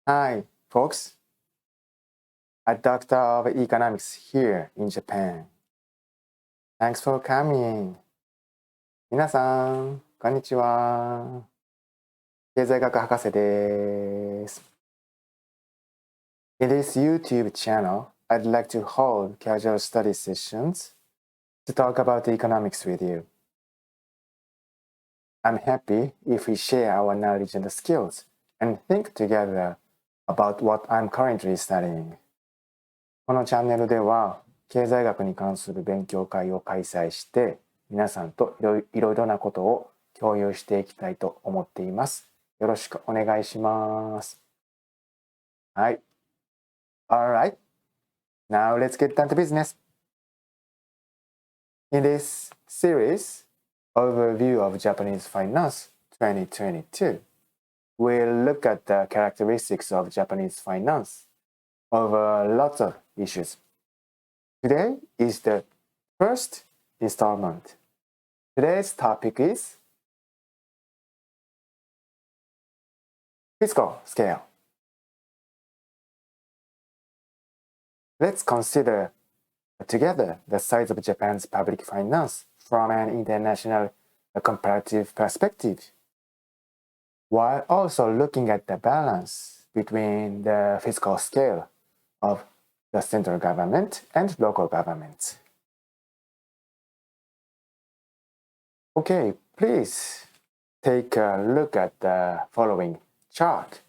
Hi, folks. A Doctor of Economics here in Japan. Thanks for coming. 皆さん、こんにちは。経済学博士です。In this YouTube channel, I'd like to hold casual study sessions to talk about economics with you. I'm happy if we share our knowledge and skills and think together about what I'm currently studying. このチャンネルでは経済学に関する勉強会を開催して皆さんといろいろなことを共有していきたいと思っています。よろしくお願いします。はい。Alright. Now let's get down to business. In this series, Overview of Japanese Finance 2022, we'll look at the characteristics of Japanese finance over lots of issues. Today is the first installment. Today's topic is FISCAL SCALE. Let's consider together the size of Japan's public finance from an international comparative perspective, while also looking at the balance between the fiscal scale of the central government and local governments. Okay, please take a look at the following chart.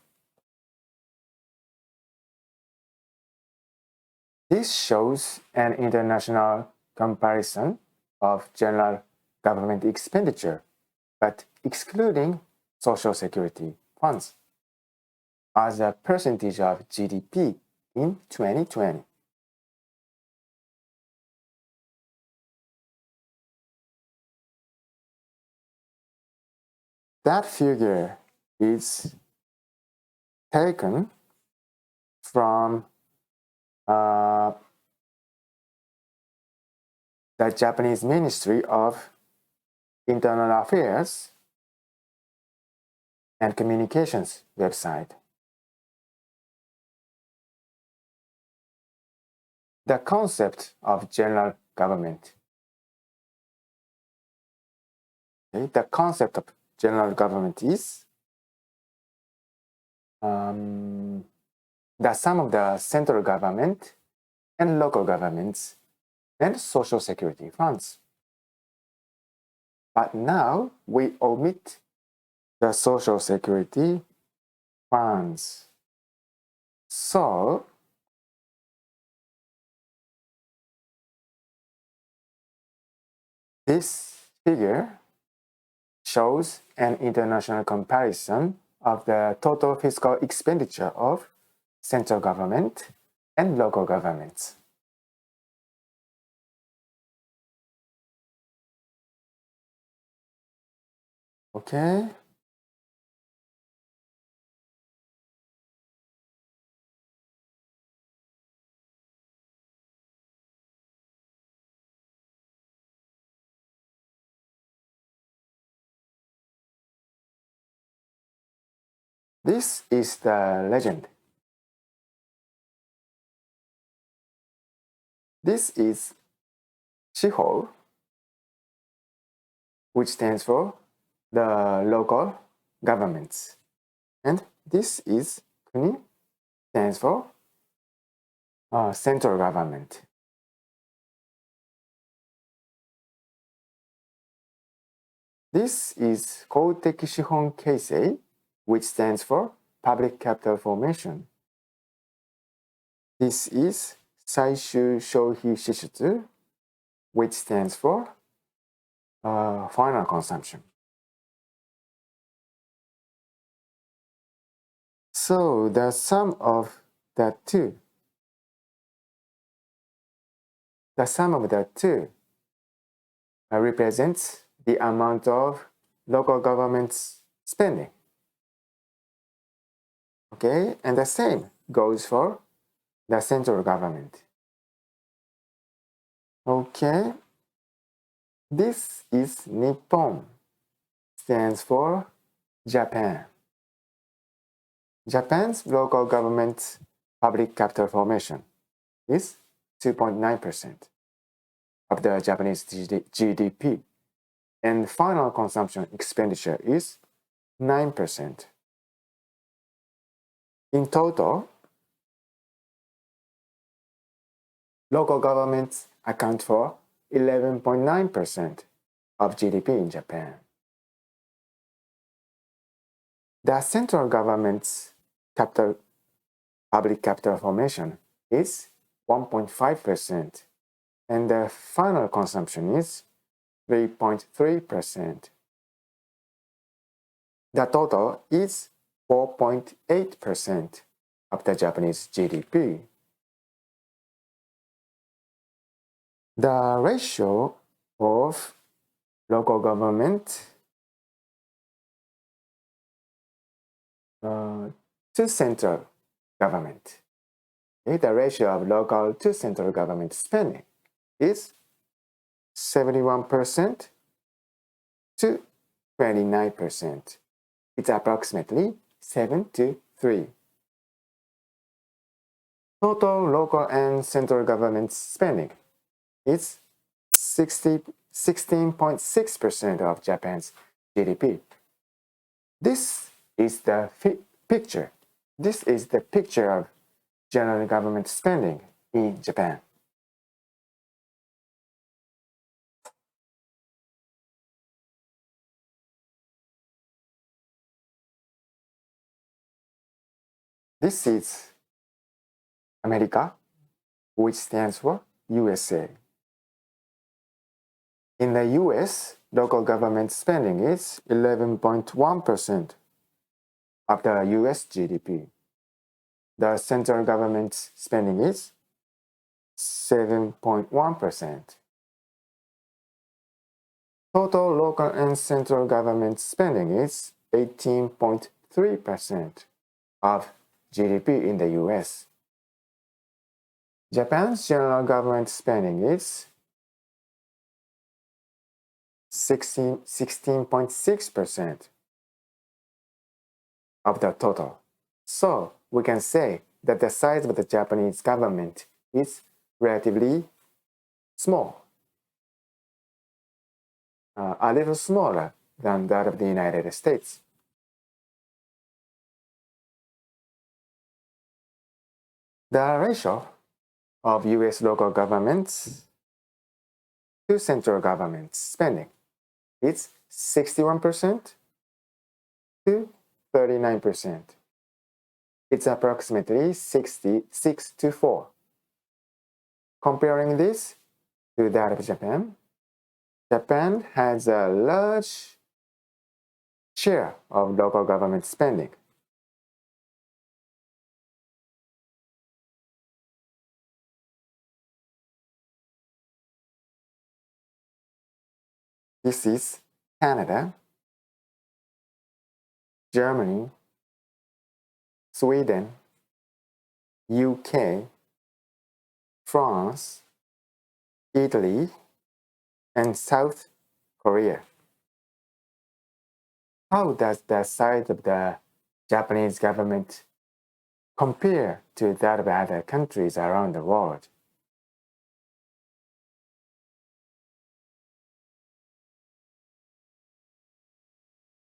This shows an international comparison of general government expenditure, but excluding Social Security funds, as a percentage of GDP in 2020. That figure is taken from the Japanese Ministry of Internal Affairs and Communications website. The concept of general government. Okay, the concept of general government is the sum of the central government and local governments and social security funds. But now we omit the social security funds. So this figure shows an international comparison of the total fiscal expenditure of central government and local governments. Okay. This is the legend. This is Shihou, which stands for the local governments. And this is Kuni, stands for central government. This is Kouteki Shihon Keisei, which stands for public capital formation. This is Saishu Shouhi Shishutsu, which stands for final consumption. So the sum of the two represents the amount of local government's spending. Okay, and the same goes for the central government. Okay, this is Nippon, stands for Japan. Japan's local government's public capital formation is 2.9% of the Japanese GDP, and final consumption expenditure is 9%. In total, local governments account for 11.9% of GDP in Japan. The central government's public capital formation is 1.5%, and the final consumption is 3.3%. The total is 4.8% of the Japanese GDP. The ratio of local government to central government. The ratio of local to central government spending is 71% to 29%. It's approximately 7 to 3. Total local and central government spending is 16.6% of Japan's GDP. This is the picture. This is the picture of general government spending in Japan. This is America, which stands for USA. In the US, local government spending is 11.1% of the US GDP. The central government's spending is 7.1%. Total local and central government spending is 18.3% of GDP in the US. Japan's general government spending is 16.6% of the total. So we can say that the size of the Japanese government is relatively small, a little smaller than that of the United States. The ratio of US local governments to central government spending is 61% to 39%. It's approximately 66 to 4. Comparing this to that of Japan, Japan has a large share of local government spending. This is Canada, Germany, Sweden, UK, France, Italy, and South Korea. How does the size of the Japanese government compare to that of other countries around the world?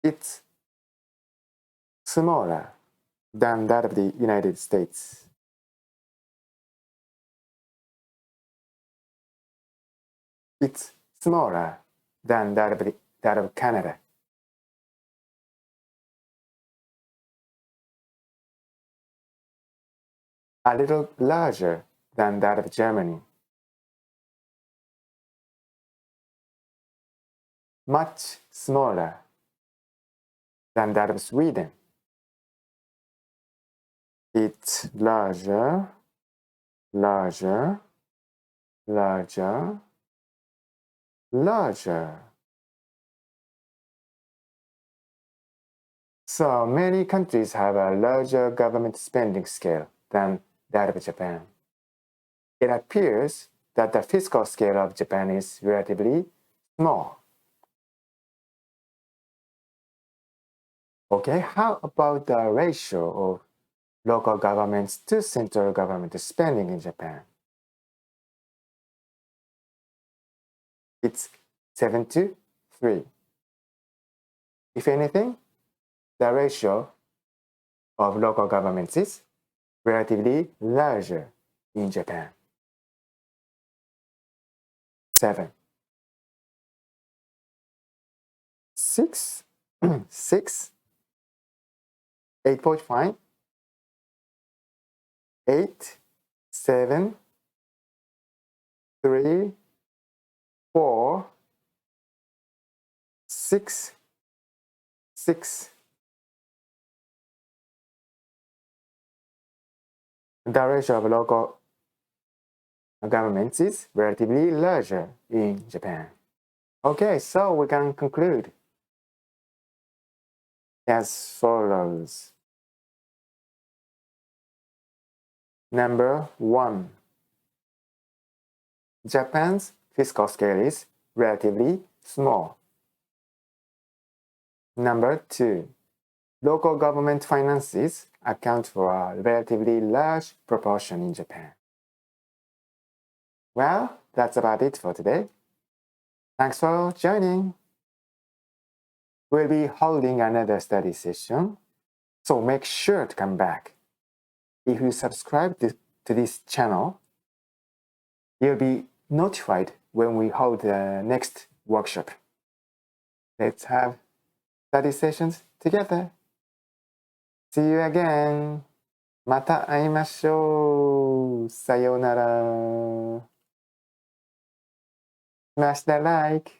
It's smaller than that of the United States. It's smaller than that of Canada. A little larger than that of Germany. Much smaller than that of Sweden. It's larger, larger, larger, larger. So many countries have a larger government spending scale than that of Japan. It appears that the fiscal scale of Japan is relatively small. Okay, how about the ratio of local governments to central government spending in Japan? It's 7 to 3. If anything, the ratio of local governments is relatively larger in Japan. 7. 6. 6. 8.5. 8. 7. 3. 4. 6. 6. The ratio of local governments is relatively larger in Japan. Okay, so we can conclude as follows. Number 1. Japan's fiscal scale is relatively small. Number 2. Local government finances account for a relatively large proportion in Japan. Well, that's about it for today. Thanks for joining. We'll be holding another study session, so make sure to come back. If you subscribe to this channel, you'll be notified when we hold the next workshop. Let's have study sessions together. See you again. また会いましょう。さようなら。Smash that like.